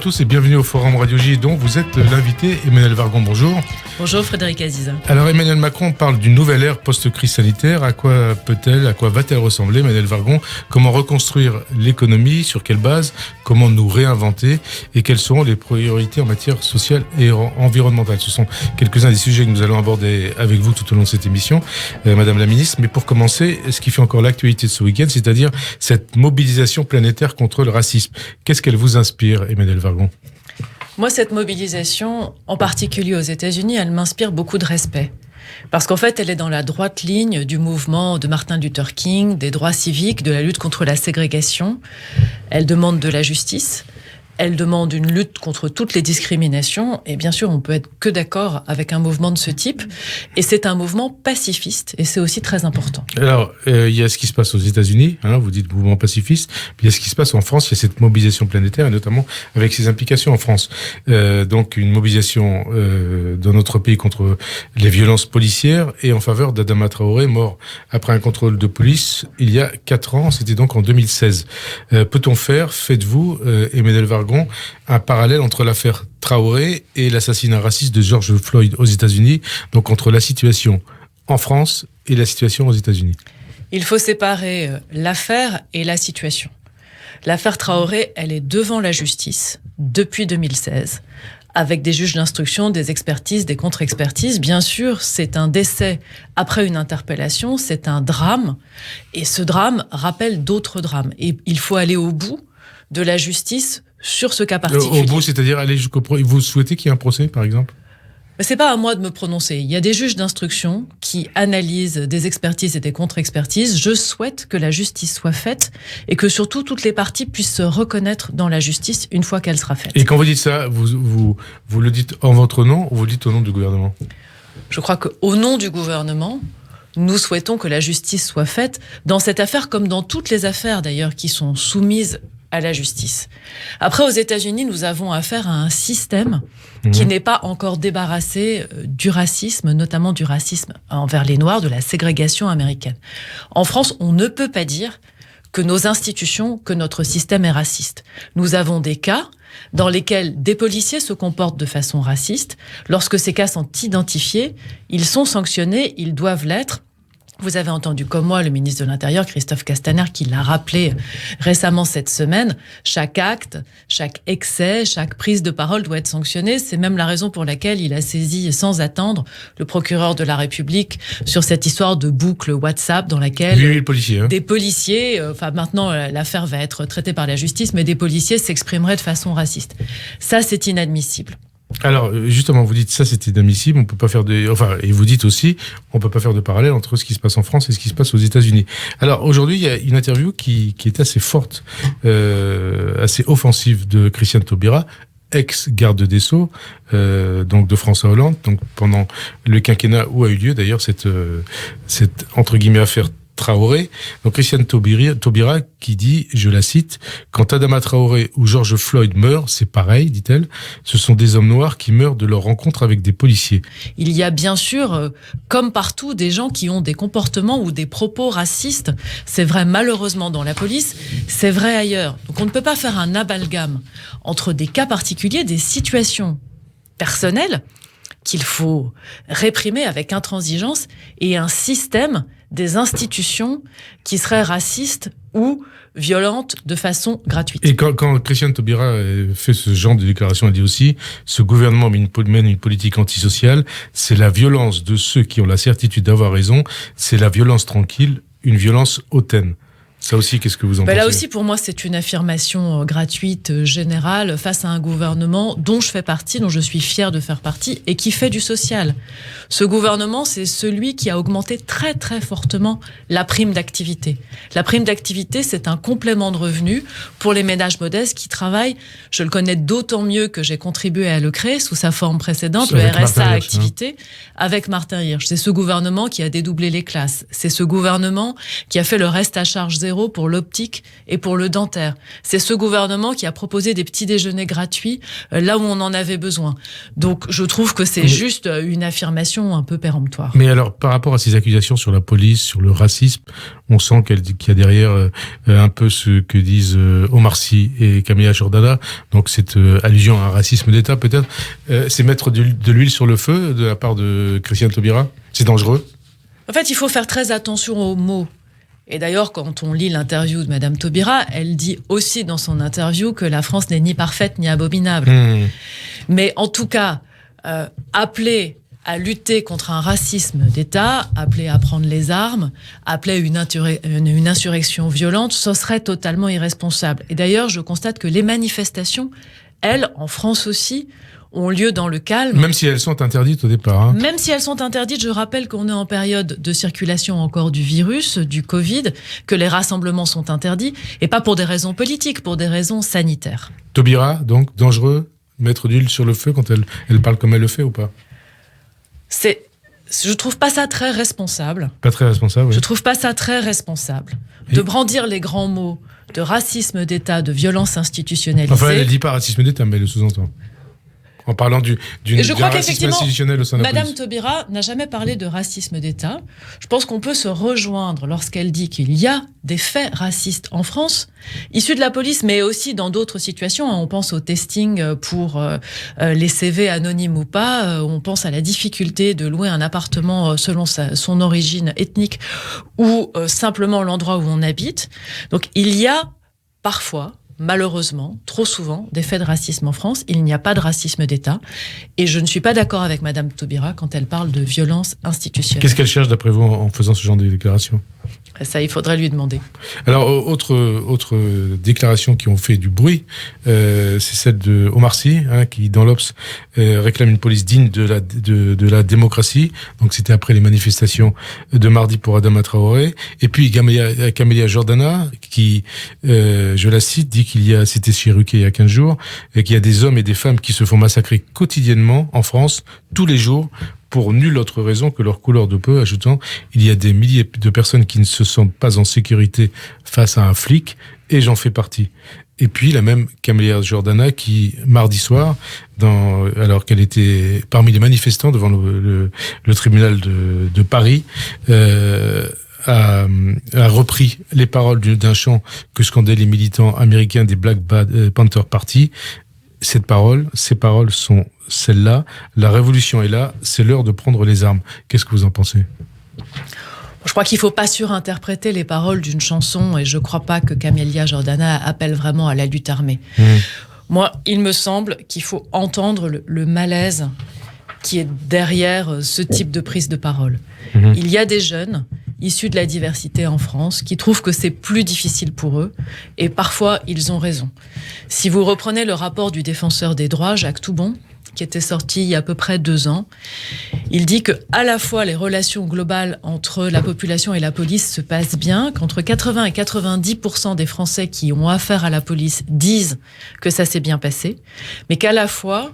tous et bienvenue au Forum Radio J, dont vous êtes l'invité. Emmanuelle Vargon, bonjour. Bonjour Frédéric Aziz. Alors Emmanuel Macron parle d'une nouvelle ère post-crise sanitaire. À quoi va-t-elle ressembler, Emmanuelle Vargon? Comment reconstruire l'économie? Sur quelle base? Comment nous réinventer? Et quelles seront les priorités en matière sociale et environnementale? Ce sont quelques-uns des sujets que nous allons aborder avec vous tout au long de cette émission, Madame la Ministre. Mais pour commencer, ce qui fait encore l'actualité de ce week-end, c'est-à-dire cette mobilisation planétaire contre le racisme. Qu'est-ce qu'elle vous inspire, Emmanuelle Vargon? Moi, cette mobilisation, en particulier aux États-Unis, elle m'inspire beaucoup de respect. Parce qu'en fait, elle est dans la droite ligne du mouvement de Martin Luther King, des droits civiques, de la lutte contre la ségrégation. Elle demande de la justice. Elle demande une lutte contre toutes les discriminations. Et bien sûr, on peut être que d'accord avec un mouvement de ce type. Et c'est un mouvement pacifiste. Et c'est aussi très important. Alors, il y a ce qui se passe aux États-Unis. Vous dites mouvement pacifiste. Puis il y a ce qui se passe en France. Il y a cette mobilisation planétaire, et notamment avec ses implications en France. Donc, une mobilisation dans notre pays contre les violences policières et en faveur d'Adama Traoré, mort après un contrôle de police il y a 4 ans. C'était donc en 2016. Peut-on faire, faites-vous, Emmanuelle Vargon, un parallèle entre l'affaire Traoré et l'assassinat raciste de George Floyd aux États-Unis, donc entre la situation en France et la situation aux États-Unis? Il faut séparer l'affaire et la situation. L'affaire Traoré, elle est devant la justice depuis 2016, avec des juges d'instruction, des expertises, des contre-expertises. Bien sûr, c'est un décès après une interpellation, c'est un drame, et ce drame rappelle d'autres drames. Et il faut aller au bout de la justice sur ce cas particulier. Au bout, c'est-à-dire aller jusqu'au procès. Vous souhaitez qu'il y ait un procès, par exemple? C'est pas à moi de me prononcer. Il y a des juges d'instruction qui analysent des expertises et des contre-expertises. Je souhaite que la justice soit faite et que surtout toutes les parties puissent se reconnaître dans la justice une fois qu'elle sera faite. Et quand vous dites ça, vous le dites en votre nom ou vous le dites au nom du gouvernement? Je crois qu'au nom du gouvernement, nous souhaitons que la justice soit faite dans cette affaire comme dans toutes les affaires d'ailleurs qui sont soumises à la justice. Après, aux États-Unis, nous avons affaire à un système qui n'est pas encore débarrassé du racisme, notamment du racisme envers les Noirs, de la ségrégation américaine. En France, on ne peut pas dire que nos institutions, que notre système est raciste. Nous avons des cas dans lesquels des policiers se comportent de façon raciste. Lorsque ces cas sont identifiés, ils sont sanctionnés, ils doivent l'être. Vous avez entendu comme moi le ministre de l'Intérieur, Christophe Castaner, qui l'a rappelé récemment cette semaine. Chaque acte, chaque excès, chaque prise de parole doit être sanctionné. C'est même la raison pour laquelle il a saisi sans attendre le procureur de la République sur cette histoire de boucle WhatsApp dans laquelle des policiers, maintenant l'affaire va être traitée par la justice, mais des policiers s'exprimeraient de façon raciste. Ça, c'est inadmissible. Alors, justement, vous dites ça, c'est inadmissible, on peut pas faire et vous dites aussi, on peut pas faire de parallèle entre ce qui se passe en France et ce qui se passe aux États-Unis. Alors, aujourd'hui, il y a une interview qui est assez forte, assez offensive de Christiane Taubira, ex-garde des Sceaux, donc de François Hollande, donc pendant le quinquennat où a eu lieu d'ailleurs cette entre guillemets affaire Traoré. Donc Christiane Taubira qui dit, je la cite, quand Adama Traoré ou George Floyd meurent, c'est pareil, dit-elle, ce sont des hommes noirs qui meurent de leur rencontre avec des policiers. Il y a bien sûr, comme partout, des gens qui ont des comportements ou des propos racistes. C'est vrai malheureusement dans la police, c'est vrai ailleurs. Donc on ne peut pas faire un amalgame entre des cas particuliers, des situations personnelles qu'il faut réprimer avec intransigeance et un système, des institutions qui seraient racistes ou violentes de façon gratuite. Et quand Christiane Taubira fait ce genre de déclaration, elle dit aussi, ce gouvernement mène une politique antisociale, c'est la violence de ceux qui ont la certitude d'avoir raison, c'est la violence tranquille, une violence hautaine. Ça aussi, qu'est-ce que vous en pensez? Là aussi, pour moi, c'est une affirmation gratuite, générale, face à un gouvernement dont je fais partie, dont je suis fière de faire partie, et qui fait du social. Ce gouvernement, c'est celui qui a augmenté très, très fortement la prime d'activité. La prime d'activité, c'est un complément de revenu pour les ménages modestes qui travaillent. Je le connais d'autant mieux que j'ai contribué à le créer sous sa forme précédente, le RSA activité, avec Martin Hirsch. C'est ce gouvernement qui a dédoublé les classes. C'est ce gouvernement qui a fait le reste à charge zéro fédéraux pour l'optique et pour le dentaire. C'est ce gouvernement qui a proposé des petits déjeuners gratuits là où on en avait besoin. Donc je trouve que c'est juste une affirmation un peu péremptoire. Mais alors, par rapport à ces accusations sur la police, sur le racisme, on sent qu'il y a derrière un peu ce que disent Omar Sy et Camélia Jordana, donc cette allusion à un racisme d'État peut-être, c'est mettre de l'huile sur le feu de la part de Christiane Taubira. C'est dangereux. En fait, il faut faire très attention aux mots. Et d'ailleurs, quand on lit l'interview de Madame Taubira, elle dit aussi dans son interview que la France n'est ni parfaite ni abominable. Mais en tout cas, appeler à lutter contre un racisme d'État, appeler à prendre les armes, appeler une insurrection violente, ce serait totalement irresponsable. Et d'ailleurs, je constate que les manifestations, elles, en France aussi, ont lieu dans le calme. Même si elles sont interdites au départ. Hein. Même si elles sont interdites, je rappelle qu'on est en période de circulation encore du virus, du Covid, que les rassemblements sont interdits, et pas pour des raisons politiques, pour des raisons sanitaires. Taubira, donc, dangereux, mettre d'huile sur le feu quand elle parle comme elle le fait ou pas ? Je trouve pas ça très responsable. Pas très responsable, oui. Je trouve pas ça très responsable. De brandir les grands mots de racisme d'État, de violence institutionnalisée. Enfin, elle ne dit pas racisme d'État, mais elle le sous-entend. En parlant d'un racisme institutionnel au sein de la police. Madame Taubira n'a jamais parlé de racisme d'État. Je pense qu'on peut se rejoindre lorsqu'elle dit qu'il y a des faits racistes en France, issus de la police, mais aussi dans d'autres situations. On pense au testing pour les CV anonymes ou pas. On pense à la difficulté de louer un appartement selon son origine ethnique ou simplement l'endroit où on habite. Donc il y a parfois, malheureusement, trop souvent, des faits de racisme en France. Il n'y a pas de racisme d'État. Et je ne suis pas d'accord avec Madame Taubira quand elle parle de violence institutionnelle. Qu'est-ce qu'elle cherche, d'après vous, en faisant ce genre de déclaration ? Ça, il faudrait lui demander. Alors, autre déclaration qui ont fait du bruit, c'est celle de Omar Sy, qui, dans l'Obs, réclame une police digne de la démocratie. Donc, c'était après les manifestations de mardi pour Adama Traoré. Et puis, Camélia Jordana, qui, je la cite, dit c'était chez Ruquier il y a 15 jours, qu'il y a des hommes et des femmes qui se font massacrer quotidiennement en France, tous les jours, pour nulle autre raison que leur couleur de peau, ajoutant « Il y a des milliers de personnes qui ne se sentent pas en sécurité face à un flic, et j'en fais partie. » Et puis la même Camélia Jordana qui, mardi soir, alors qu'elle était parmi les manifestants devant le tribunal de Paris, a repris les paroles d'un chant que scandaient les militants américains des Black Panther Party. Ces paroles sont celles-là. La révolution est là, c'est l'heure de prendre les armes. Qu'est-ce que vous en pensez ? Je crois qu'il ne faut pas surinterpréter les paroles d'une chanson, et je ne crois pas que Camélia Jordana appelle vraiment à la lutte armée. Moi, il me semble qu'il faut entendre le malaise qui est derrière ce type de prise de parole. Il y a des jeunes issus de la diversité en France qui trouvent que c'est plus difficile pour eux, et parfois ils ont raison. Si vous reprenez le rapport du défenseur des droits, Jacques Toubon, qui était sorti il y a à peu près 2 ans, il dit que à la fois les relations globales entre la population et la police se passent bien, qu'entre 80 et 90% des Français qui ont affaire à la police disent que ça s'est bien passé, mais qu'à la fois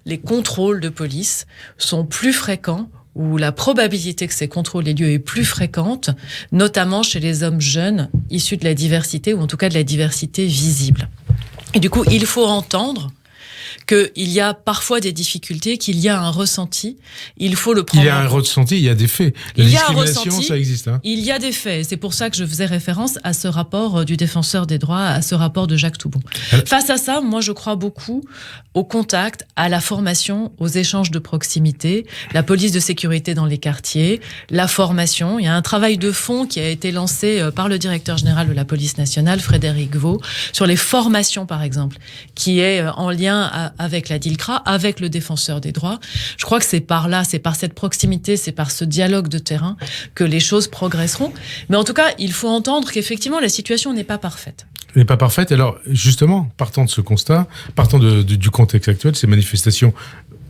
les contrôles de police sont plus fréquents, où la probabilité que ces contrôles aient lieu est plus fréquente, notamment chez les hommes jeunes issus de la diversité, ou en tout cas de la diversité visible. Et du coup, il faut entendre qu'il y a parfois des difficultés, qu'il y a un ressenti, il faut le prendre. Il y a un ressenti, il y a des faits. La discrimination, ça existe. Il y a des faits. C'est pour ça que je faisais référence à ce rapport du défenseur des droits, à ce rapport de Jacques Toubon. Face à ça, moi, je crois beaucoup au contact, à la formation, aux échanges de proximité, la police de sécurité dans les quartiers, la formation. Il y a un travail de fond qui a été lancé par le directeur général de la police nationale, Frédéric Vaux, sur les formations, par exemple, qui est en lien avec la DILCRA, avec le défenseur des droits. Je crois que c'est par là, c'est par cette proximité, c'est par ce dialogue de terrain que les choses progresseront. Mais en tout cas, il faut entendre qu'effectivement, la situation n'est pas parfaite. Elle n'est pas parfaite. Alors, justement, partant de ce constat, partant du contexte actuel, ces manifestations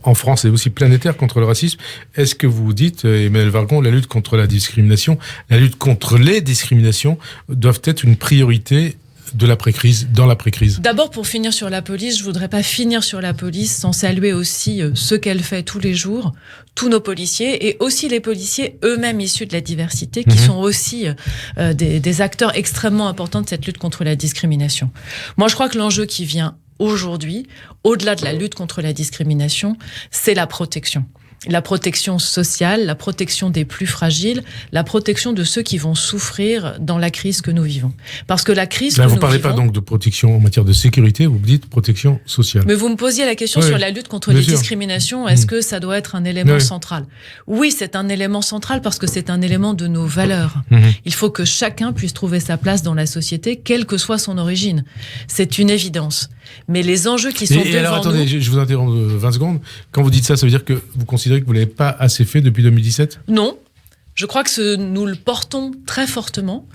en France et aussi planétaires contre le racisme, est-ce que vous dites, Emmanuel Vargon, la lutte contre la discrimination, la lutte contre les discriminations doivent être une priorité de l'après-crise, dans l'après-crise? D'abord, pour finir sur la police, je voudrais pas finir sur la police sans saluer aussi ce qu'elle fait tous les jours, tous nos policiers, et aussi les policiers eux-mêmes issus de la diversité, qui sont aussi des acteurs extrêmement importants de cette lutte contre la discrimination. Moi, je crois que l'enjeu qui vient aujourd'hui, au-delà de la lutte contre la discrimination, c'est la protection. La protection sociale, la protection des plus fragiles, la protection de ceux qui vont souffrir dans la crise que nous vivons. Parce que la crise Là, que vous nous parlez vivons... pas donc de protection en matière de sécurité, vous dites protection sociale. Mais vous me posiez la question sur la lutte contre bien les sûr. discriminations. Est-ce que ça doit être un élément central? Oui, c'est un élément central parce que c'est un élément de nos valeurs. Il faut que chacun puisse trouver sa place dans la société, quelle que soit son origine. C'est une évidence. Mais les enjeux qui sont devant alors, attendez, nous... je vous interromps 20 secondes. Quand vous dites ça, ça veut dire que vous considérez que vous ne l'avez pas assez fait depuis 2017? Non. Je crois que nous le portons très fortement,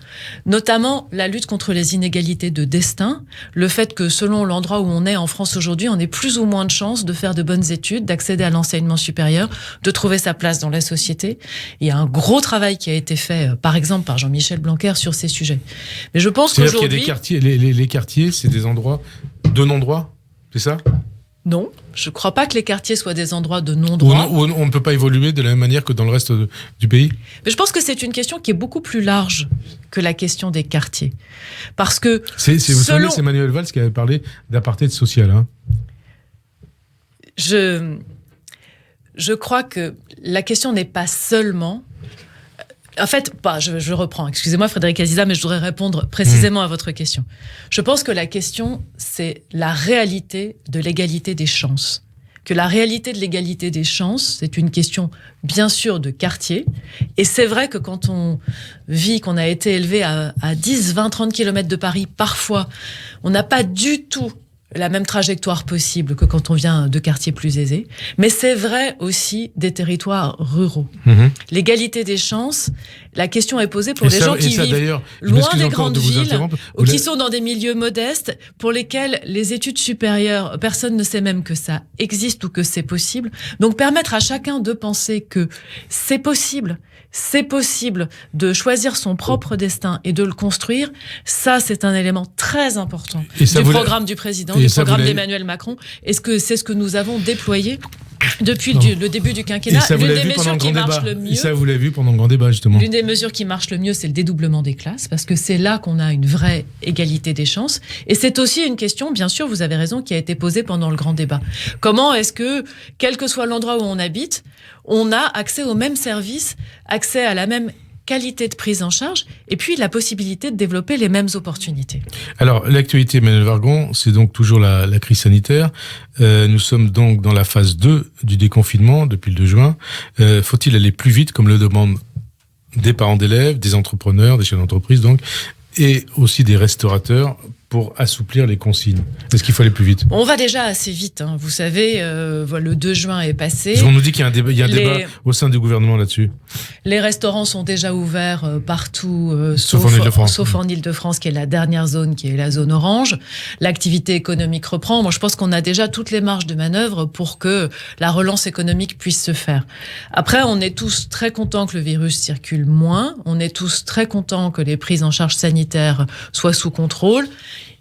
notamment la lutte contre les inégalités de destin, le fait que selon l'endroit où on est en France aujourd'hui, on ait plus ou moins de chances de faire de bonnes études, d'accéder à l'enseignement supérieur, de trouver sa place dans la société. Il y a un gros travail qui a été fait, par exemple, par Jean-Michel Blanquer sur ces sujets. Mais je pense qu'aujourd'hui... C'est-à-dire qu'il y a des quartiers, les quartiers, c'est des endroits de non-droit, c'est ça? Non, je ne crois pas que les quartiers soient des endroits de non-droit. Où on ne peut pas évoluer de la même manière que dans le reste du pays? Mais je pense que c'est une question qui est beaucoup plus large que la question des quartiers. Parce que... Vous savez, c'est Manuel Valls qui avait parlé d'apartheid social. Hein. Je crois que la question n'est pas seulement... En fait, je reprends. Excusez-moi, Frédéric Aziza, mais je voudrais répondre précisément à votre question. Je pense que la question, c'est la réalité de l'égalité des chances. Que la réalité de l'égalité des chances, c'est une question, bien sûr, de quartier. Et c'est vrai que quand on vit, qu'on a été élevé à 10, 20, 30 kilomètres de Paris, parfois, on n'a pas du tout la même trajectoire possible que quand on vient de quartiers plus aisés. Mais c'est vrai aussi des territoires ruraux. L'égalité des chances, la question est posée pour les gens qui vivent loin des grandes villes ou qui sont dans des milieux modestes pour lesquels les études supérieures, personne ne sait même que ça existe ou que c'est possible. Donc permettre à chacun de penser que c'est possible de choisir son propre destin et de le construire, ça c'est un élément très important du programme du président, du programme d'Emmanuel Macron. Est-ce que c'est ce que nous avons déployé depuis le début du quinquennat? L'une des mesures qui marche le mieux. Et ça, vous l'avez vu pendant le grand débat, justement. L'une des mesures qui marche le mieux, c'est le dédoublement des classes, parce que c'est là qu'on a une vraie égalité des chances. Et c'est aussi une question, bien sûr, vous avez raison, qui a été posée pendant le grand débat. Comment est-ce que, quel que soit l'endroit où on habite, on a accès aux mêmes services, accès à la même qualité de prise en charge, et puis la possibilité de développer les mêmes opportunités. Alors, l'actualité, Emmanuel Wargon, c'est donc toujours la crise sanitaire. Nous sommes donc dans la phase 2 du déconfinement depuis le 2 juin. Faut-il aller plus vite, comme le demandent des parents d'élèves, des entrepreneurs, des chefs d'entreprise, donc, et aussi des restaurateurs, pour assouplir les consignes? Est-ce qu'il faut aller plus vite? On va déjà assez vite. Hein. Vous savez, le 2 juin est passé. On nous dit qu'il y a un débat au sein du gouvernement là-dessus. Les restaurants sont déjà ouverts partout, sauf en Île-de-France. Sauf en Île-de-France, qui est la dernière zone, qui est la zone orange. L'activité économique reprend. Moi, je pense qu'on a déjà toutes les marges de manœuvre pour que la relance économique puisse se faire. Après, on est tous très contents que le virus circule moins. On est tous très contents que les prises en charge sanitaires soient sous contrôle.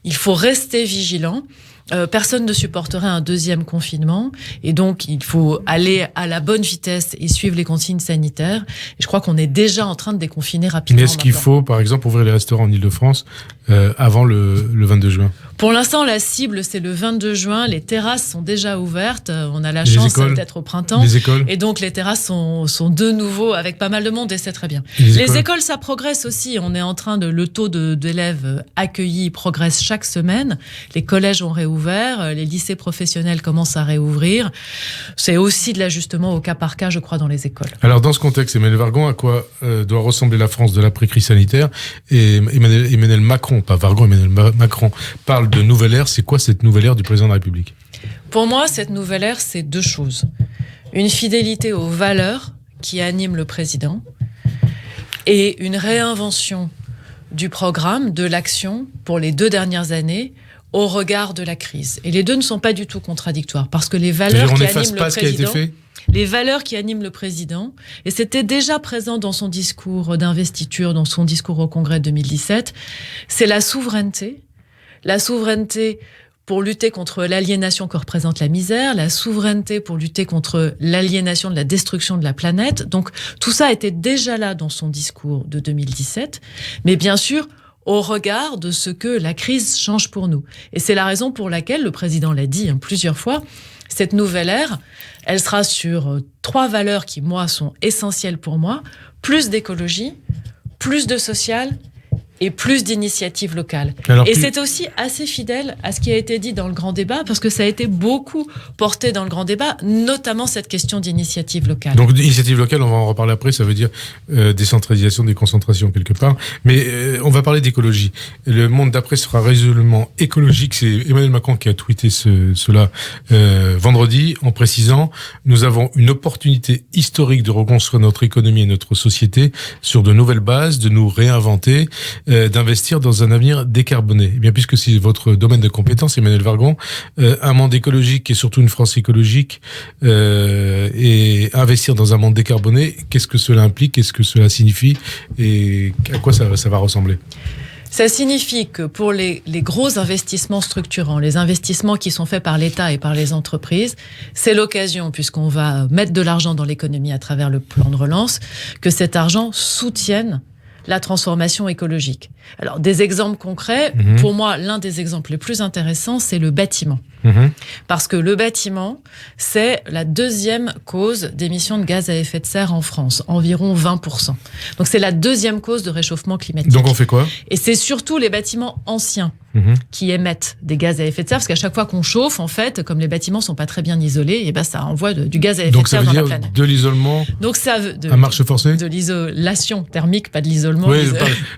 Il faut rester vigilant. Personne ne supporterait un deuxième confinement. Et donc, il faut aller à la bonne vitesse et suivre les consignes sanitaires. Et je crois qu'on est déjà en train de déconfiner rapidement. Mais est-ce qu'il faut, par exemple, ouvrir les restaurants en Île-de-France avant le 22 juin? Pour l'instant, la cible, c'est le 22 juin. Les terrasses sont déjà ouvertes. On a la chance d'être au printemps. Les écoles. Et donc, les terrasses sont de nouveau avec pas mal de monde et c'est très bien. Les écoles, ça progresse aussi. On est en train le taux d'élèves accueillis progresse chaque semaine. Les collèges ont réouvert. Les lycées professionnels commencent à réouvrir. C'est aussi de l'ajustement au cas par cas, je crois, dans les écoles. Alors, dans ce contexte, Emmanuel Wargon, à quoi doit ressembler la France de l'après-crise sanitaire? Et Emmanuel Macron, pas Wargon, Emmanuel Macron parle de nouvelle ère. C'est quoi cette nouvelle ère du président de la République? Pour moi, cette nouvelle ère, c'est deux choses. Une fidélité aux valeurs qui animent le président et une réinvention du programme, de l'action pour les 2 dernières années au regard de la crise. Et les deux ne sont pas du tout contradictoires parce que les valeurs qui animent le président... Les valeurs qui animent le président, et c'était déjà présent dans son discours d'investiture, dans son discours au Congrès de 2017, c'est la souveraineté, la souveraineté pour lutter contre l'aliénation que représente la misère, la souveraineté pour lutter contre l'aliénation de la destruction de la planète. Donc tout ça était déjà là dans son discours de 2017, mais bien sûr au regard de ce que la crise change pour nous. Et c'est la raison pour laquelle, le président l'a dit plusieurs fois, cette nouvelle ère, elle sera sur 3 valeurs qui, moi, sont essentielles pour moi. Plus d'écologie, plus de social et plus d'initiatives locales. Et c'est aussi assez fidèle à ce qui a été dit dans le grand débat, parce que ça a été beaucoup porté dans le grand débat, notamment cette question d'initiative locale. Donc d'initiative locale, on va en reparler après, ça veut dire décentralisation, déconcentration quelque part. Mais on va parler d'écologie. Le monde d'après sera résolument écologique. C'est Emmanuel Macron qui a tweeté cela vendredi, en précisant « Nous avons une opportunité historique de reconstruire notre économie et notre société sur de nouvelles bases, de nous réinventer, d'investir dans un avenir décarboné. » Eh bien, puisque c'est votre domaine de compétence, Emmanuel Vargon, un monde écologique et surtout une France écologique et investir dans un monde décarboné, qu'est-ce que cela implique, qu'est-ce que cela signifie et à quoi ça va ressembler? Ça signifie que pour les gros investissements structurants, les investissements qui sont faits par l'État et par les entreprises, c'est l'occasion, puisqu'on va mettre de l'argent dans l'économie à travers le plan de relance, que cet argent soutienne la transformation écologique. Alors, des exemples concrets, pour moi, l'un des exemples les plus intéressants, c'est le bâtiment. Parce que le bâtiment, c'est la 2e cause d'émissions de gaz à effet de serre en France, environ 20%. Donc, c'est la 2e cause de réchauffement climatique. Donc, on fait quoi? Et c'est surtout les bâtiments anciens qui émettent des gaz à effet de serre, parce qu'à chaque fois qu'on chauffe, en fait, comme les bâtiments sont pas très bien isolés, et ben ça envoie du gaz à effet de serre dans la planète. Donc, ça veut dire de l'isolement à marche forcée? De l'isolation thermique, pas de l'isolement. Oui,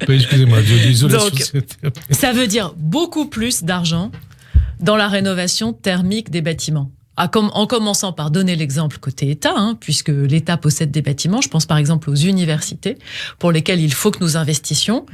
excusez-moi, de l'isolation. Donc, ça veut dire beaucoup plus d'argent dans la rénovation thermique des bâtiments. En commençant par donner l'exemple côté État, puisque l'État possède des bâtiments. Je pense par exemple aux universités, pour lesquelles il faut que nous investissions.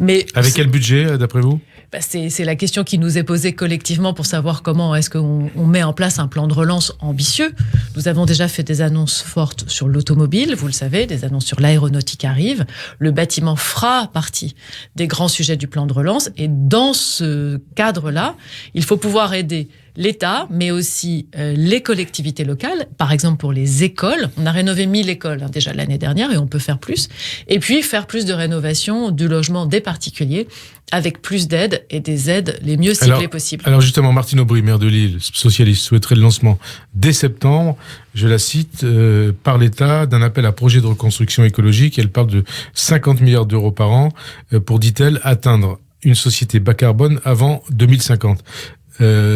Mais avec quel budget, d'après vous? C'est la question qui nous est posée collectivement pour savoir comment est-ce qu'on met en place un plan de relance ambitieux. Nous avons déjà fait des annonces fortes sur l'automobile, vous le savez, des annonces sur l'aéronautique arrivent. Le bâtiment fera partie des grands sujets du plan de relance. Et dans ce cadre-là, il faut pouvoir aider l'État, mais aussi les collectivités locales, par exemple pour les écoles. On a rénové 1000 écoles déjà l'année dernière et on peut faire plus. Et puis faire plus de rénovation du logement des particuliers avec plus d'aides et des aides les mieux ciblées possibles. Alors justement, Martine Aubry, maire de Lille, socialiste, souhaiterait le lancement dès septembre, je la cite, par l'État d'un appel à projet de reconstruction écologique. Elle parle de 50 milliards d'euros par an pour, dit-elle, atteindre une société bas carbone avant 2050.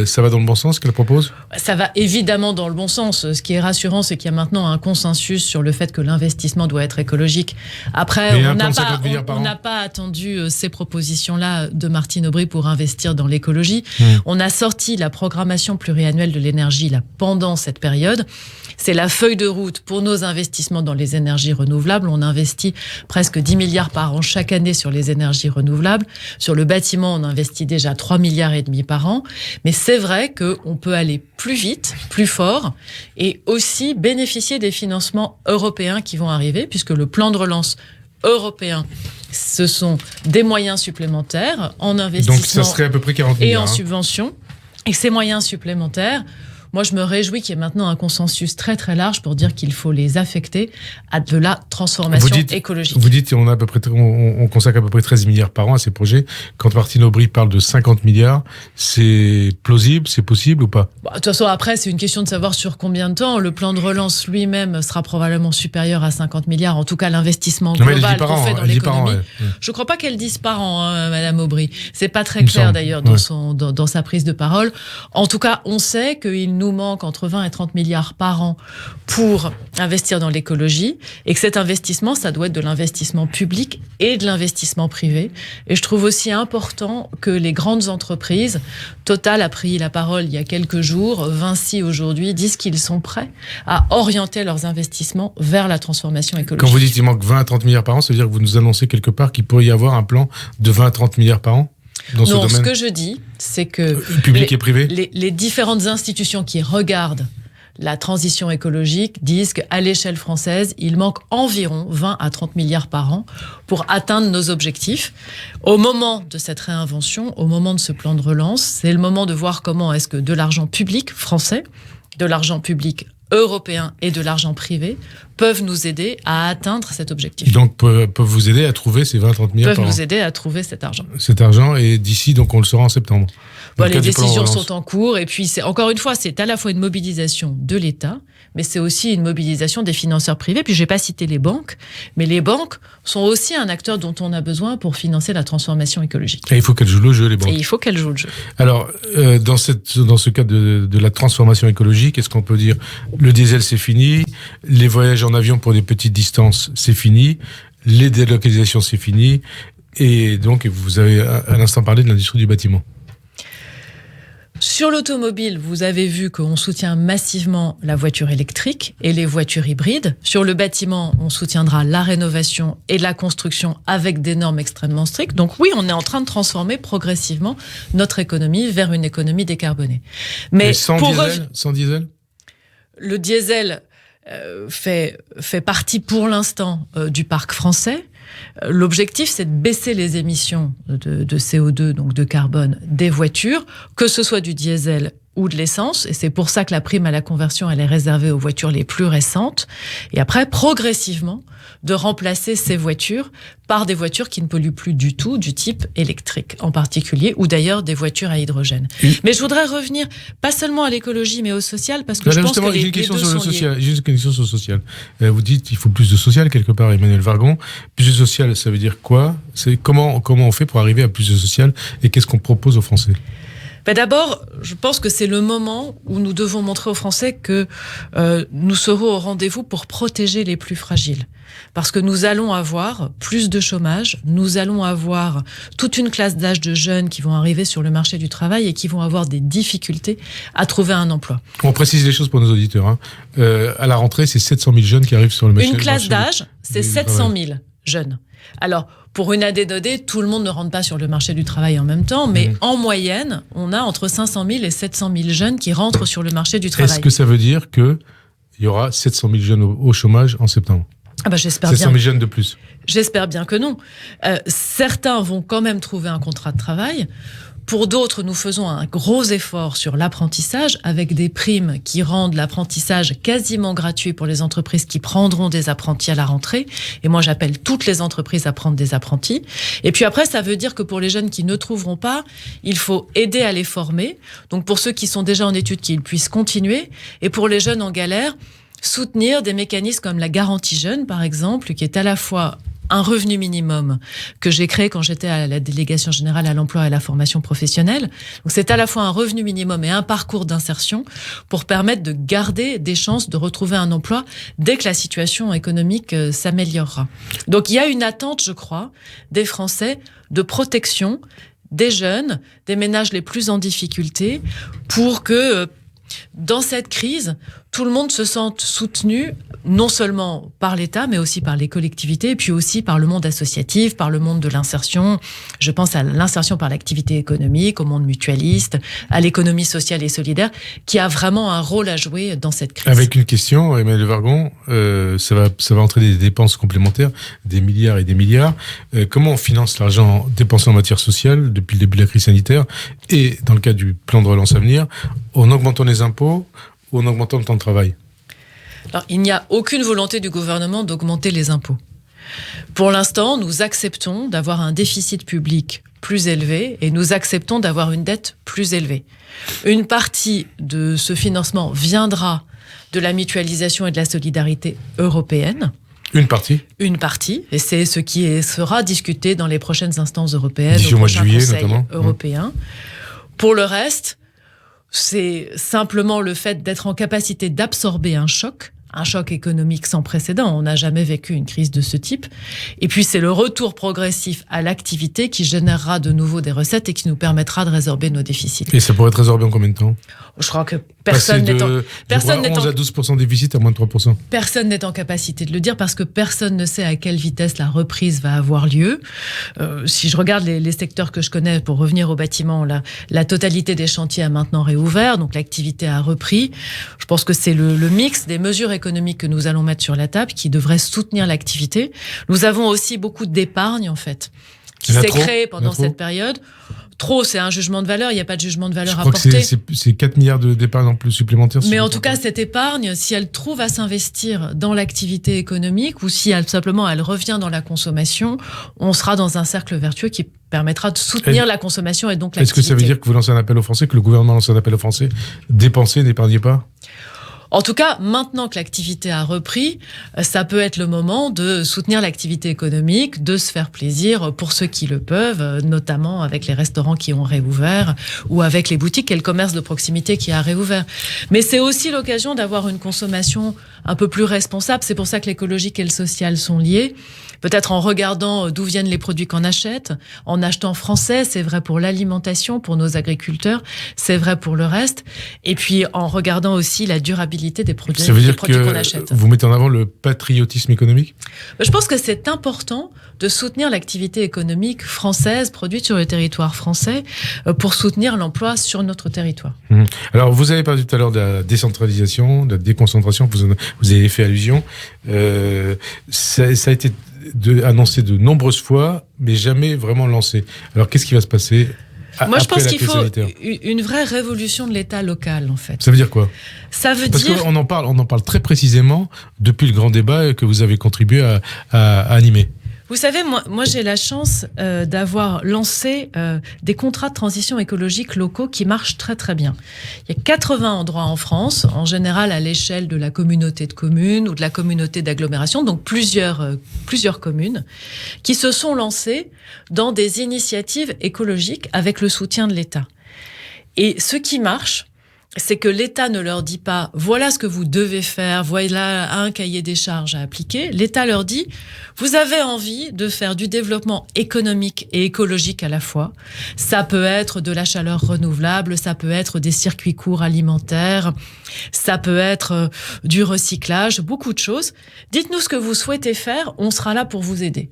Ça va dans le bon sens, qu'elle propose? Ça va évidemment dans le bon sens. Ce qui est rassurant, c'est qu'il y a maintenant un consensus sur le fait que l'investissement doit être écologique. Après, on n'a pas attendu ces propositions-là de Martine Aubry pour investir dans l'écologie. On a sorti la programmation pluriannuelle de l'énergie là, pendant cette période. C'est la feuille de route pour nos investissements dans les énergies renouvelables. On investit presque 10 milliards par an chaque année sur les énergies renouvelables. Sur le bâtiment, on investit déjà 3,5 milliards par an. Mais c'est vrai qu'on peut aller plus vite, plus fort, et aussi bénéficier des financements européens qui vont arriver, puisque le plan de relance européen, ce sont des moyens supplémentaires en investissement. Donc ça serait à peu près 40 milliards. Et en subvention. Et ces moyens supplémentaires, moi, je me réjouis qu'il y ait maintenant un consensus très très large pour dire qu'il faut les affecter à de la transformation écologique. Vous dites on consacre à peu près 13 milliards par an à ces projets. Quand Martine Aubry parle de 50 milliards, c'est plausible, c'est possible ou pas? De toute façon, après, c'est une question de savoir sur combien de temps. Le plan de relance lui-même sera probablement supérieur à 50 milliards. En tout cas, l'investissement global qu'on fait dans l'économie. Je ne crois pas qu'elle dise par an, Madame Aubry. C'est pas très clair d'ailleurs dans sa prise de parole. En tout cas, on sait qu'il nous manque entre 20 et 30 milliards par an pour investir dans l'écologie et que cet investissement, ça doit être de l'investissement public et de l'investissement privé. Et je trouve aussi important que les grandes entreprises, Total a pris la parole il y a quelques jours, Vinci aujourd'hui, disent qu'ils sont prêts à orienter leurs investissements vers la transformation écologique. Quand vous dites qu'il manque 20 à 30 milliards par an, ça veut dire que vous nous annoncez quelque part qu'il pourrait y avoir un plan de 20 à 30 milliards par an? Non, ce que je dis, c'est que public et privé, les différentes institutions qui regardent la transition écologique disent qu'à l'échelle française, il manque environ 20 à 30 milliards par an pour atteindre nos objectifs. Au moment de cette réinvention, au moment de ce plan de relance, c'est le moment de voir comment est-ce que de l'argent public français, de l'argent public européen et de l'argent privé peuvent nous aider à atteindre cet objectif. Donc, peuvent vous aider à trouver ces 20-30 milliards par an. Peuvent nous aider à trouver cet argent. Cet argent, et d'ici, donc on le saura en septembre. Bon, les décisions sont en cours, et puis encore une fois, c'est à la fois une mobilisation de l'État, mais c'est aussi une mobilisation des financeurs privés. Puis je n'ai pas cité les banques, mais les banques sont aussi un acteur dont on a besoin pour financer la transformation écologique. Et il faut qu'elles jouent le jeu, les banques. Et il faut qu'elles jouent le jeu. Alors, dans ce cadre de la transformation écologique, est-ce qu'on peut dire le diesel c'est fini, les voyages en avion pour des petites distances c'est fini, les délocalisations c'est fini, et donc vous avez à l'instant parlé de l'industrie du bâtiment. Sur l'automobile, vous avez vu qu'on soutient massivement la voiture électrique et les voitures hybrides. Sur le bâtiment, on soutiendra la rénovation et la construction avec des normes extrêmement strictes. Donc oui, on est en train de transformer progressivement notre économie vers une économie décarbonée. Mais sans diesel Le diesel fait partie pour l'instant du parc français. L'objectif, c'est de baisser les émissions de CO2, donc de carbone, des voitures, que ce soit du diesel ou de l'essence. Et c'est pour ça que la prime à la conversion, elle est réservée aux voitures les plus récentes. Et après, progressivement, de remplacer ces voitures par des voitures qui ne polluent plus du tout, du type électrique en particulier, ou d'ailleurs des voitures à hydrogène. Mais je voudrais revenir, pas seulement à l'écologie, mais au social, parce que je pense que les deux sont liés. J'ai une question sur le social. Vous dites qu'il faut plus de social, quelque part, Emmanuel Vargon. Plus de social, ça veut dire quoi ? C'est comment on fait pour arriver à plus de social, et qu'est-ce qu'on propose aux Français ? D'abord, je pense que c'est le moment où nous devons montrer aux Français que nous serons au rendez-vous pour protéger les plus fragiles. Parce que nous allons avoir plus de chômage, nous allons avoir toute une classe d'âge de jeunes qui vont arriver sur le marché du travail et qui vont avoir des difficultés à trouver un emploi. On précise les choses pour nos auditeurs. À la rentrée, c'est 700 000 jeunes qui arrivent sur le marché. Une classe d'âge, c'est 700 000 jeunes. Alors, pour une année donnée, tout le monde ne rentre pas sur le marché du travail en même temps, mais en moyenne, on a entre 500 000 et 700 000 jeunes qui rentrent sur le marché du travail. Est-ce que ça veut dire qu'il y aura 700 000 jeunes au chômage en septembre ? J'espère bien. 700 000 jeunes de plus. J'espère bien que non. Certains vont quand même trouver un contrat de travail. Pour d'autres, nous faisons un gros effort sur l'apprentissage avec des primes qui rendent l'apprentissage quasiment gratuit pour les entreprises qui prendront des apprentis à la rentrée. Et moi, j'appelle toutes les entreprises à prendre des apprentis. Et puis après, ça veut dire que pour les jeunes qui ne trouveront pas, il faut aider à les former. Donc pour ceux qui sont déjà en études, qu'ils puissent continuer. Et pour les jeunes en galère, soutenir des mécanismes comme la garantie jeune, par exemple, qui est à la fois un revenu minimum que j'ai créé quand j'étais à la délégation générale à l'emploi et à la formation professionnelle. Donc c'est à la fois un revenu minimum et un parcours d'insertion pour permettre de garder des chances de retrouver un emploi dès que la situation économique s'améliorera. Donc il y a une attente, je crois, des Français de protection des jeunes, des ménages les plus en difficulté, pour que dans cette crise, tout le monde se sente soutenu, non seulement par l'État, mais aussi par les collectivités, et puis aussi par le monde associatif, par le monde de l'insertion. Je pense à l'insertion par l'activité économique, au monde mutualiste, à l'économie sociale et solidaire, qui a vraiment un rôle à jouer dans cette crise. Avec une question, Emmanuel Vargon, ça va entraîner des dépenses complémentaires, des milliards et des milliards. Comment on finance l'argent dépensé en matière sociale depuis le début de la crise sanitaire et dans le cadre du plan de relance à venir, en augmentant les impôts ou en augmentant le temps de travail ? Alors, il n'y a aucune volonté du gouvernement d'augmenter les impôts. Pour l'instant, nous acceptons d'avoir un déficit public plus élevé et nous acceptons d'avoir une dette plus élevée. Une partie de ce financement viendra de la mutualisation et de la solidarité européenne. Une partie ? Une partie, et c'est ce qui sera discuté dans les prochaines instances européennes, d'ici au mois de juillet, notamment. Européen. Pour le reste, c'est simplement le fait d'être en capacité d'absorber un choc économique sans précédent. On n'a jamais vécu une crise de ce type. Et puis, c'est le retour progressif à l'activité qui générera de nouveau des recettes et qui nous permettra de résorber nos déficits. Et ça pourrait être résorbé en combien de temps ? Je crois que Personne n'est en 11 à 12% de déficit à moins de 3%. Personne n'est en capacité de le dire parce que personne ne sait à quelle vitesse la reprise va avoir lieu. Si je regarde les secteurs que je connais, pour revenir au bâtiment, la totalité des chantiers a maintenant réouvert, donc l'activité a repris. Je pense que c'est le mix des mesures économiques que nous allons mettre sur la table qui devrait soutenir l'activité. Nous avons aussi beaucoup d'épargne, en fait, qui s'est créée pendant cette période. Trop, c'est un jugement de valeur, il n'y a pas de jugement de valeur à porter. C'est 4 milliards d'épargne en plus supplémentaires. Mais en tout cas, cette épargne, si elle trouve à s'investir dans l'activité économique ou si elle revient dans la consommation, on sera dans un cercle vertueux qui permettra de soutenir la consommation et donc l'activité. Est-ce que ça veut dire que vous lancez un appel aux Français, que le gouvernement lance un appel aux Français, dépensez, n'épargnez pas ? En tout cas, maintenant que l'activité a repris, ça peut être le moment de soutenir l'activité économique, de se faire plaisir pour ceux qui le peuvent, notamment avec les restaurants qui ont réouvert ou avec les boutiques et le commerce de proximité qui a réouvert. Mais c'est aussi l'occasion d'avoir une consommation un peu plus responsable. C'est pour ça que l'écologique et le social sont liés. Peut-être en regardant d'où viennent les produits qu'on achète, en achetant français, c'est vrai pour l'alimentation, pour nos agriculteurs, c'est vrai pour le reste. Et puis en regardant aussi la durabilité des produits qu'on achète. Ça veut dire que vous mettez en avant le patriotisme économique ? Je pense que c'est important de soutenir l'activité économique française produite sur le territoire français pour soutenir l'emploi sur notre territoire. Alors, vous avez parlé tout à l'heure de la décentralisation, de la déconcentration, vous avez fait allusion. Ça a été annoncé de nombreuses fois, mais jamais vraiment lancé. Alors, qu'est-ce qui va se passer après la crise sanitaire ? Moi, je pense qu'il faut une vraie révolution de l'État local, en fait. Ça veut dire quoi ? Ça veut Parce dire... qu'on en parle très précisément depuis le grand débat que vous avez contribué à animer. Vous savez, moi j'ai la chance d'avoir lancé des contrats de transition écologique locaux qui marchent très très bien. Il y a 80 endroits en France, en général à l'échelle de la communauté de communes ou de la communauté d'agglomération, donc plusieurs communes, qui se sont lancées dans des initiatives écologiques avec le soutien de l'État. Et ce qui marche, c'est que l'État ne leur dit pas « voilà ce que vous devez faire, voilà un cahier des charges à appliquer ». L'État leur dit « vous avez envie de faire du développement économique et écologique à la fois. Ça peut être de la chaleur renouvelable, ça peut être des circuits courts alimentaires, ça peut être du recyclage, beaucoup de choses. Dites-nous ce que vous souhaitez faire, on sera là pour vous aider ».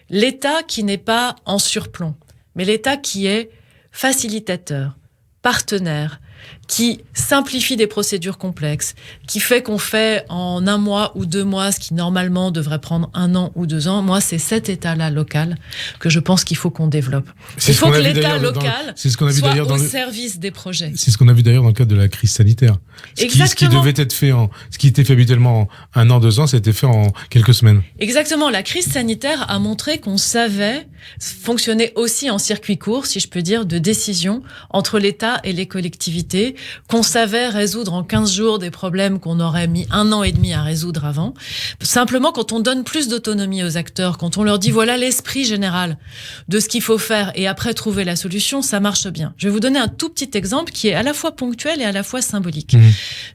L'État qui n'est pas en surplomb, mais l'État qui est facilitateur, partenaire, qui simplifie des procédures complexes, qui fait qu'on fait en 1 mois ou 2 mois ce qui normalement devrait prendre 1 an ou 2 ans. Moi, c'est cet État-là local que je pense qu'il faut qu'on développe. Il faut que l'État local soit au service des projets. C'est ce qu'on a vu d'ailleurs dans le cadre de la crise sanitaire. Ce qui devait être fait ce qui était fait habituellement en 1 an, 2 ans, ça a été fait en quelques semaines. Exactement. La crise sanitaire a montré qu'on savait fonctionner aussi en circuit court, si je peux dire, de décision entre l'État et les collectivités, qu'on savait résoudre en 15 jours des problèmes qu'on aurait mis 1 an et demi à résoudre avant. Simplement, quand on donne plus d'autonomie aux acteurs, quand on leur dit voilà l'esprit général de ce qu'il faut faire et après trouver la solution, ça marche bien. Je vais vous donner un tout petit exemple qui est à la fois ponctuel et à la fois symbolique.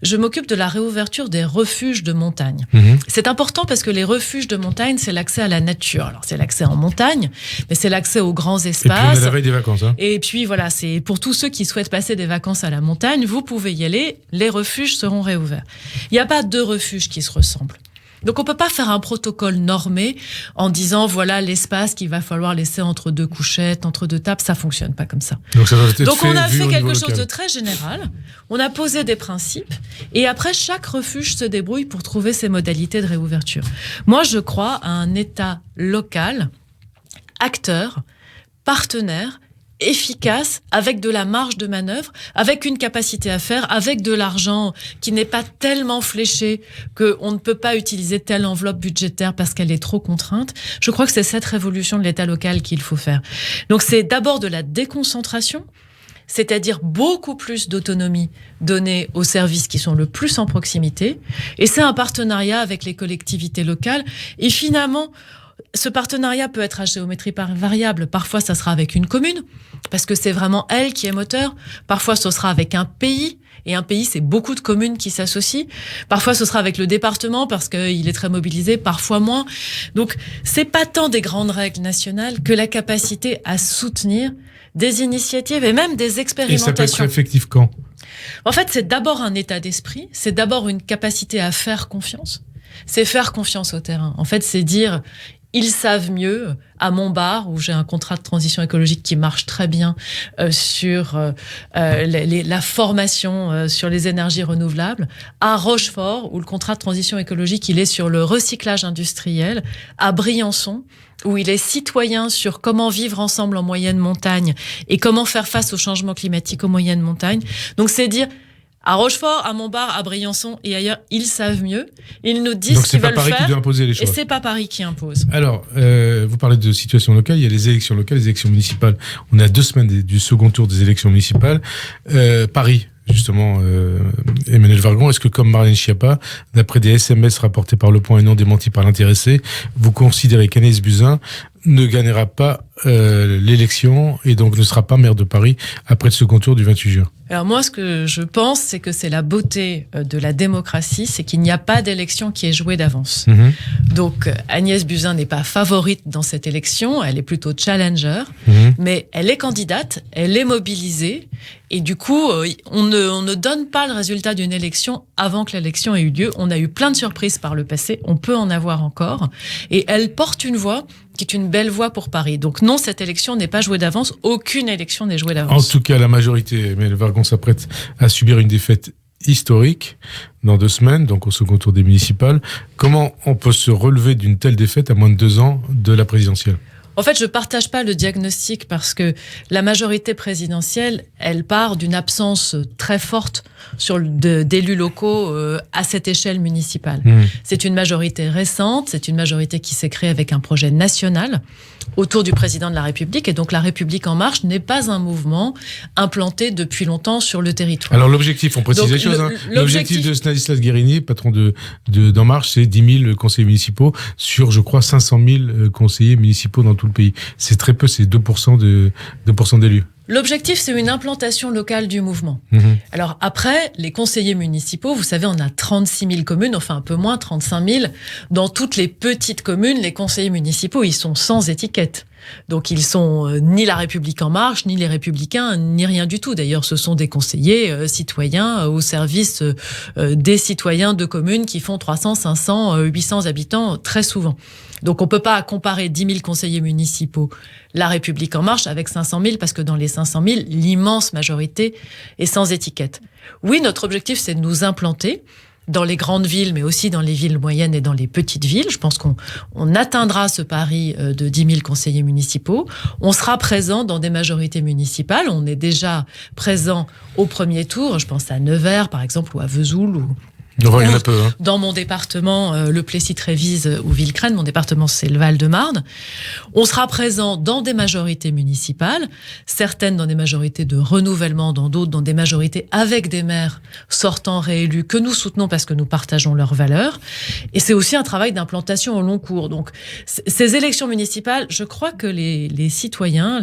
Je m'occupe de la réouverture des refuges de montagne. C'est important parce que les refuges de montagne, c'est l'accès à la nature. Alors, c'est l'accès en montagne, mais c'est l'accès aux grands espaces. Et puis, on est à la veille des vacances. Et puis, voilà, c'est pour tous ceux qui souhaitent passer des vacances à la montagne, vous pouvez y aller, les refuges seront réouverts. Il n'y a pas 2 refuges qui se ressemblent. Donc on peut pas faire un protocole normé en disant voilà l'espace qu'il va falloir laisser entre 2 couchettes, entre 2 tables, ça fonctionne pas comme ça. Donc on a fait quelque chose de très général, on a posé des principes et après chaque refuge se débrouille pour trouver ses modalités de réouverture. Moi je crois à un État local, acteur, partenaire, efficace, avec de la marge de manœuvre, avec une capacité à faire, avec de l'argent qui n'est pas tellement fléché qu'on ne peut pas utiliser telle enveloppe budgétaire parce qu'elle est trop contrainte. Je crois que c'est cette révolution de l'État local qu'il faut faire. Donc c'est d'abord de la déconcentration, c'est-à-dire beaucoup plus d'autonomie donnée aux services qui sont le plus en proximité, et c'est un partenariat avec les collectivités locales, et finalement, ce partenariat peut être à géométrie variable. Parfois, ça sera avec une commune, parce que c'est vraiment elle qui est moteur. Parfois, ce sera avec un pays. Et un pays, c'est beaucoup de communes qui s'associent. Parfois, ce sera avec le département, parce qu'il est très mobilisé, parfois moins. Donc, c'est pas tant des grandes règles nationales que la capacité à soutenir des initiatives et même des expérimentations. Et ça peut être effectif quand ? En fait, c'est d'abord un état d'esprit, c'est d'abord une capacité à faire confiance. C'est faire confiance au terrain. En fait, c'est dire, ils savent mieux. À Montbard, où j'ai un contrat de transition écologique qui marche très bien sur la formation sur les énergies renouvelables. À Rochefort, où le contrat de transition écologique, il est sur le recyclage industriel. À Briançon, où il est citoyen sur comment vivre ensemble en moyenne montagne et comment faire face au changement climatique aux moyennes montagnes. Donc, c'est dire... À Rochefort, à Montbard, à Briançon et ailleurs, ils savent mieux. Ils nous disent ce qu'ils veulent faire. Donc c'est pas Paris qui doit imposer les choses. Et c'est pas Paris qui impose. Alors, vous parlez de situation locale. Il y a les élections locales, les élections municipales. On est à 2 semaines du second tour des élections municipales. Paris, justement, Emmanuel Vargon, est-ce que comme Marlène Schiappa, d'après des SMS rapportés par Le Point et non démentis par l'intéressé, vous considérez qu'Agnès Buzyn ne gagnera pas l'élection et donc ne sera pas maire de Paris après le second tour du 28 juin? Alors moi, ce que je pense, c'est que c'est la beauté de la démocratie, c'est qu'il n'y a pas d'élection qui est jouée d'avance. Donc Agnès Buzyn n'est pas favorite dans cette élection, elle est plutôt challenger, mais elle est candidate, elle est mobilisée, et du coup, on ne donne pas le résultat d'une élection avant que l'élection ait eu lieu. On a eu plein de surprises par le passé, on peut en avoir encore, et elle porte une voix qui est une belle voie pour Paris. Donc non, cette élection n'est pas jouée d'avance. Aucune élection n'est jouée d'avance. En tout cas, la majorité, Emmanuel Vargon s'apprête à subir une défaite historique dans 2 semaines, donc au second tour des municipales. Comment on peut se relever d'une telle défaite à moins de 2 ans de la présidentielle ? En fait, je partage pas le diagnostic parce que la majorité présidentielle, elle part d'une absence très forte d'élus locaux à cette échelle municipale. C'est une majorité récente, c'est une majorité qui s'est créée avec un projet national autour du président de la République. Et donc, la République En Marche n'est pas un mouvement implanté depuis longtemps sur le territoire. Alors, l'objectif, on précise les choses. L'objectif de Stanislas Guerini, patron d'En Marche, c'est 10 000 conseillers municipaux sur, je crois, 500 000 conseillers municipaux dans tout le pays. C'est très peu, c'est 2% d'élus. L'objectif, c'est une implantation locale du mouvement. Alors après, les conseillers municipaux, vous savez, on a 36 000 communes, enfin un peu moins, 35 000. Dans toutes les petites communes, les conseillers municipaux, ils sont sans étiquette. Donc ils sont ni la République En Marche, ni les Républicains, ni rien du tout. D'ailleurs, ce sont des conseillers citoyens au service des citoyens de communes qui font 300, 500, 800 habitants très souvent. Donc on ne peut pas comparer 10 000 conseillers municipaux, la République En Marche, avec 500 000, parce que dans les 500 000, l'immense majorité est sans étiquette. Oui, notre objectif, c'est de nous implanter dans les grandes villes, mais aussi dans les villes moyennes et dans les petites villes. Je pense qu'on atteindra ce pari de 10 000 conseillers municipaux. On sera présent dans des majorités municipales. On est déjà présent au premier tour. Je pense à Nevers, par exemple, ou à Vesoul, ou... Enfin, il y en a peu, hein. Dans mon département, le Plessis-Trévise ou Villecresnes, mon département c'est le Val-de-Marne. On sera présent dans des majorités municipales, certaines dans des majorités de renouvellement, dans d'autres dans des majorités avec des maires sortants réélus que nous soutenons parce que nous partageons leurs valeurs. Et c'est aussi un travail d'implantation au long cours. Donc ces élections municipales, je crois que les citoyens,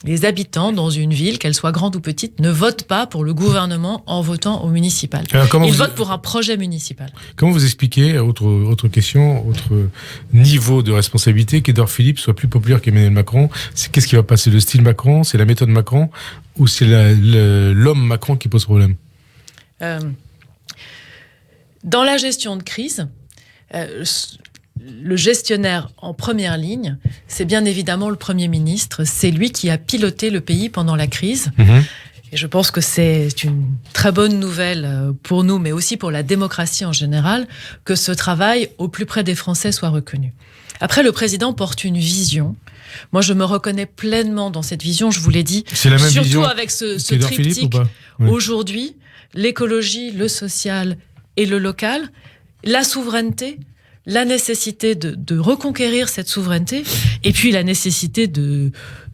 les habitants dans une ville, qu'elle soit grande ou petite, ne votent pas pour le gouvernement en votant au municipal. Ils votent pour un projet municipal. Comment vous expliquez, autre question, autre niveau de responsabilité, qu'Édouard Philippe soit plus populaire qu'Emmanuel Macron? Qu'est-ce qui va passer? Le style Macron, c'est la méthode Macron, ou c'est l'homme Macron qui pose problème? Dans la gestion de crise, le gestionnaire en première ligne, c'est bien évidemment le Premier ministre. C'est lui qui a piloté le pays pendant la crise. Et je pense que c'est une très bonne nouvelle pour nous, mais aussi pour la démocratie en général, que ce travail au plus près des Français soit reconnu. Après, le président porte une vision. Moi, je me reconnais pleinement dans cette vision, je vous l'ai dit. C'est la même surtout vision avec ce triptyque. Oui. Aujourd'hui, l'écologie, le social et le local, la souveraineté, la nécessité de reconquérir cette souveraineté, et puis la nécessité de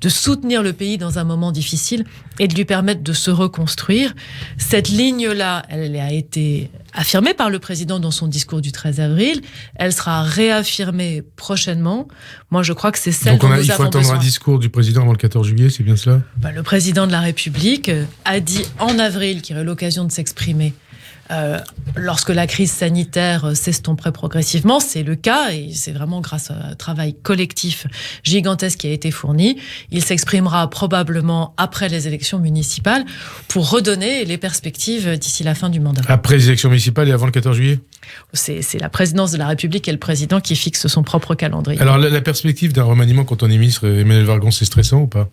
soutenir le pays dans un moment difficile et de lui permettre de se reconstruire. Cette ligne-là, elle a été affirmée par le président dans son discours du 13 avril. Elle sera réaffirmée prochainement. Moi, je crois que c'est celle dont nous avons besoin. Il faut attendre un discours du président avant le 14 juillet, c'est bien cela ? Le président de la République a dit en avril qu'il aurait l'occasion de s'exprimer lorsque la crise sanitaire s'estomperait progressivement. C'est le cas, et c'est vraiment grâce à un travail collectif gigantesque qui a été fourni. Il s'exprimera probablement après les élections municipales pour redonner les perspectives d'ici la fin du mandat. Après les élections municipales et avant le 14 juillet ? C'est la présidence de la République et le président qui fixe son propre calendrier. Alors, la perspective d'un remaniement quand on est ministre, Emmanuel Vargon, c'est stressant ou pas ?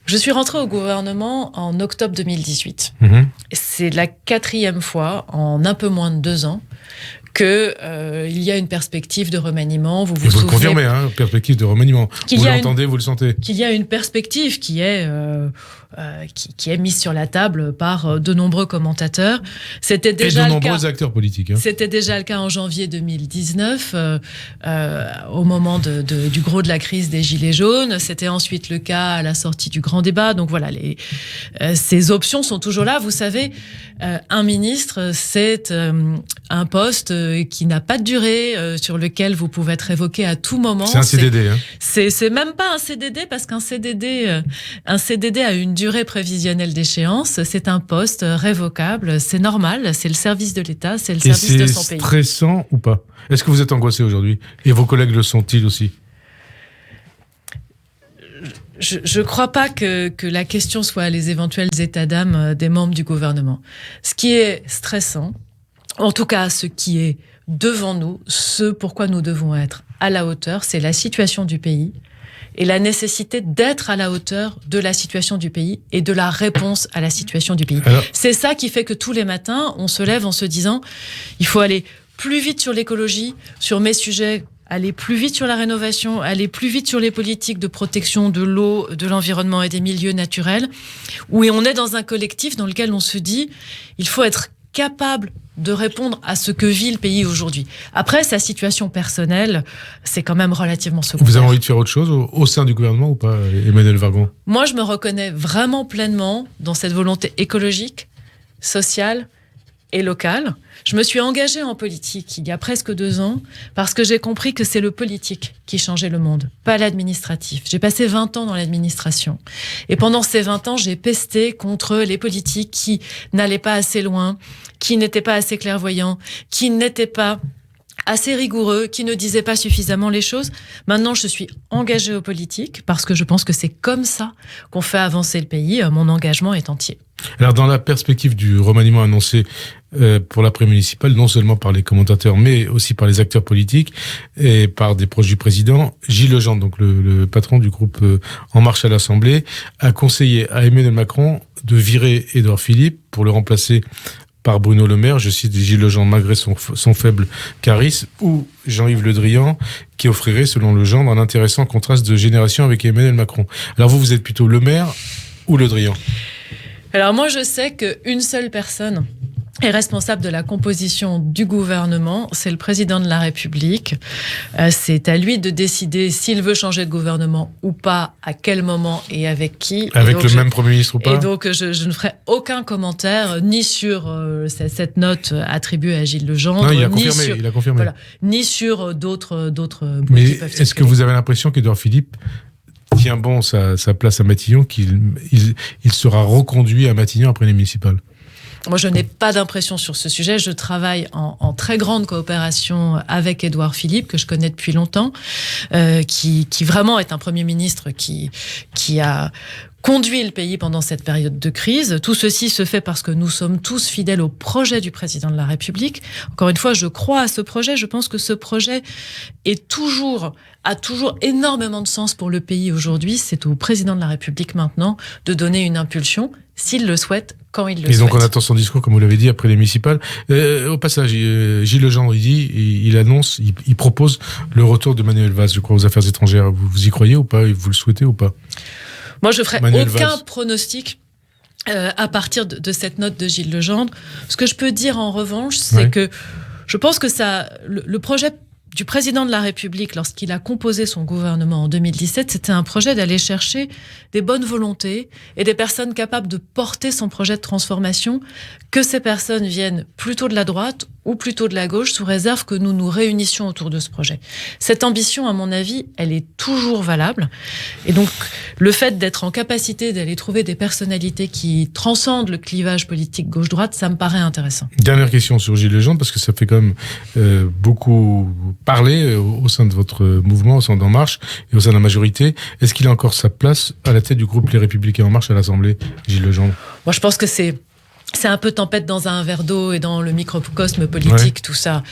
Je suis rentrée au gouvernement en octobre 2018. C'est la 4e fois en un peu moins de 2 ans qu'il y a une perspective de remaniement. Vous le confirmez, perspective de remaniement. Vous l'entendez, vous le sentez ? Qu'il y a une perspective qui est mise sur la table par de nombreux commentateurs. C'était déjà et de nombreux acteurs politiques. C'était déjà le cas en janvier 2019, au moment du gros de la crise des Gilets jaunes. C'était ensuite le cas à la sortie du grand débat. Donc voilà, ces options sont toujours là. Vous savez, un ministre, c'est un poste qui n'a pas de durée, sur lequel vous pouvez être révoqué à tout moment. C'est un CDD. C'est même pas un CDD, parce qu'un CDD a une durée prévisionnelle d'échéance. C'est un poste révocable. C'est normal. C'est le service de l'État. C'est le service de son pays. C'est stressant ou pas ? Est-ce que vous êtes angoissé aujourd'hui ? Et vos collègues le sont-ils aussi ? Je ne crois pas que la question soit les éventuels états d'âme des membres du gouvernement. Ce qui est stressant, en tout cas ce qui est devant nous, ce pourquoi nous devons être à la hauteur, c'est la situation du pays et la nécessité d'être à la hauteur de la situation du pays et de la réponse à la situation du pays. C'est ça qui fait que tous les matins, on se lève en se disant il faut aller plus vite sur l'écologie, sur mes sujets, aller plus vite sur la rénovation, aller plus vite sur les politiques de protection de l'eau, de l'environnement et des milieux naturels, où on est dans un collectif dans lequel on se dit il faut être capable de répondre à ce que vit le pays aujourd'hui. Après, sa situation personnelle, c'est quand même relativement secondaire. Vous avez envie de faire autre chose au sein du gouvernement ou pas, Emmanuel Vargon ? Moi, je me reconnais vraiment pleinement dans cette volonté écologique, sociale et locale. Je me suis engagée en politique il y a presque 2 ans parce que j'ai compris que c'est le politique qui changeait le monde, pas l'administratif. J'ai passé 20 ans dans l'administration. Et pendant ces 20 ans, j'ai pesté contre les politiques qui n'allaient pas assez loin, qui n'étaient pas assez clairvoyants, qui n'étaient pas assez rigoureux, qui ne disaient pas suffisamment les choses. Maintenant, je suis engagée aux politiques parce que je pense que c'est comme ça qu'on fait avancer le pays. Mon engagement est entier. Alors, dans la perspective du remaniement annoncé pour l'après-municipal, non seulement par les commentateurs, mais aussi par les acteurs politiques et par des proches du président, Gilles Legendre, donc le patron du groupe En Marche à l'Assemblée, a conseillé à Emmanuel Macron de virer Édouard Philippe pour le remplacer par Bruno Le Maire, je cite Gilles Legendre, malgré son faible charisme, ou Jean-Yves Le Drian, qui offrirait, selon Legendre, un intéressant contraste de génération avec Emmanuel Macron. Alors vous êtes plutôt Le Maire ou Le Drian ? Alors moi, je sais qu'une seule personne est responsable de la composition du gouvernement, c'est le président de la République. C'est à lui de décider s'il veut changer de gouvernement ou pas, à quel moment et avec qui. Avec le même Premier ministre ou pas ? Et donc, je ne ferai aucun commentaire, ni sur cette note attribuée à Gilles Legendre, non, il a confirmé. Voilà, ni sur d'autres. Mais est-ce que vous avez l'impression qu'Édouard Philippe tient bon sa place à Matignon, qu'il sera reconduit à Matignon après les municipales ? Moi, je n'ai pas d'impression sur ce sujet. Je travaille en très grande coopération avec Édouard Philippe, que je connais depuis longtemps, qui vraiment est un Premier ministre qui a conduit le pays pendant cette période de crise. Tout ceci se fait parce que nous sommes tous fidèles au projet du président de la République. Encore une fois, je crois à ce projet. Je pense que ce projet a toujours énormément de sens pour le pays aujourd'hui. C'est au président de la République maintenant de donner une impulsion, s'il le souhaite, quand il le souhaite. Et donc on attend son discours, comme vous l'avez dit, après les municipales. Au passage, Gilles Legendre, il annonce, il propose le retour de Manuel Valls, je crois, aux affaires étrangères. Vous y croyez ou pas ? Vous le souhaitez ou pas ? Moi, je ferai aucun pronostic à partir de cette note de Gilles Legendre. Ce que je peux dire en revanche, c'est que je pense que le projet du président de la République, lorsqu'il a composé son gouvernement en 2017, c'était un projet d'aller chercher des bonnes volontés et des personnes capables de porter son projet de transformation, que ces personnes viennent plutôt de la droite ou plutôt de la gauche, sous réserve que nous nous réunissions autour de ce projet. Cette ambition, à mon avis, elle est toujours valable. Et donc, le fait d'être en capacité d'aller trouver des personnalités qui transcendent le clivage politique gauche-droite, ça me paraît intéressant. Dernière question sur Gilles Legendre, parce que ça fait quand même beaucoup parler au sein de votre mouvement, au sein d'En Marche et au sein de la majorité. Est-ce qu'il a encore sa place à la tête du groupe Les Républicains En Marche à l'Assemblée, Gilles Legendre? Moi, je pense que c'est un peu tempête dans un verre d'eau et dans le microcosme politique, tout ça.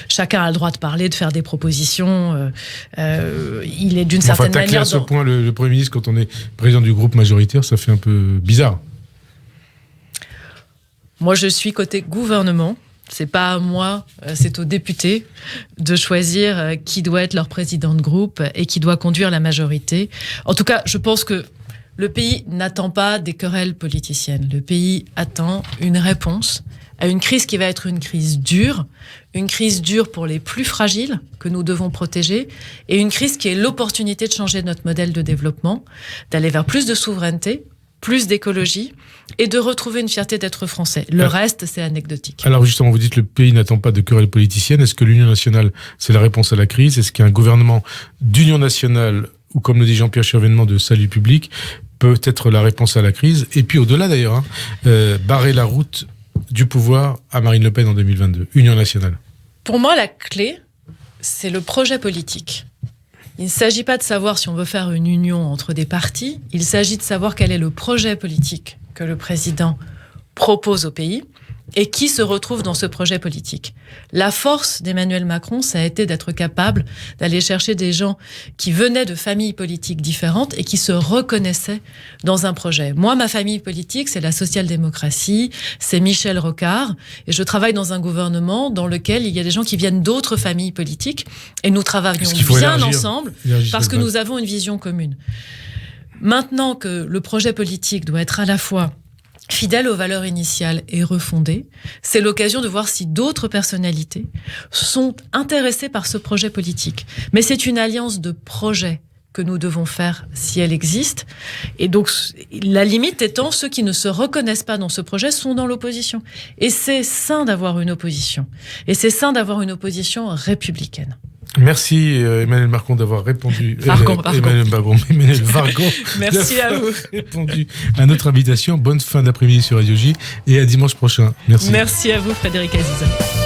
Chacun a le droit de parler, de faire des propositions. Il est d'une certaine manière... à ce point le Premier ministre, quand on est président du groupe majoritaire, ça fait un peu bizarre. Moi, je suis côté gouvernement. C'est pas à moi, c'est aux députés de choisir qui doit être leur président de groupe et qui doit conduire la majorité. En tout cas, je pense que le pays n'attend pas des querelles politiciennes. Le pays attend une réponse à une crise qui va être une crise dure pour les plus fragiles que nous devons protéger, et une crise qui est l'opportunité de changer notre modèle de développement, d'aller vers plus de souveraineté, plus d'écologie, et de retrouver une fierté d'être français. Le reste, c'est anecdotique. Alors justement, vous dites que le pays n'attend pas de querelles politiciennes. Est-ce que l'Union nationale, c'est la réponse à la crise? Est-ce qu'un gouvernement d'union nationale, ou comme le dit Jean-Pierre Chevènement de Salut Public, peut être la réponse à la crise? Et puis au-delà d'ailleurs, barrer la route du pouvoir à Marine Le Pen en 2022, Union nationale. Pour moi, la clé, c'est le projet politique. Il ne s'agit pas de savoir si on veut faire une union entre des partis, il s'agit de savoir quel est le projet politique que le président propose au pays et qui se retrouve dans ce projet politique. La force d'Emmanuel Macron, ça a été d'être capable d'aller chercher des gens qui venaient de familles politiques différentes et qui se reconnaissaient dans un projet. Moi, ma famille politique, c'est la social-démocratie, c'est Michel Rocard, et je travaille dans un gouvernement dans lequel il y a des gens qui viennent d'autres familles politiques, et nous travaillons bien ensemble parce que nous avons une vision commune. Maintenant que le projet politique doit être à la fois fidèle aux valeurs initiales et refondé, c'est l'occasion de voir si d'autres personnalités sont intéressées par ce projet politique. Mais c'est une alliance de projets que nous devons faire si elle existe. Et donc, la limite étant, ceux qui ne se reconnaissent pas dans ce projet sont dans l'opposition. Et c'est sain d'avoir une opposition. Et c'est sain d'avoir une opposition républicaine. Merci Emmanuel Macron d'avoir répondu. Emmanuel Vargon. Merci à vous. Répondu à notre invitation. Bonne fin d'après-midi sur Radio J et à dimanche prochain. Merci. Merci à vous, Frédéric Aziza.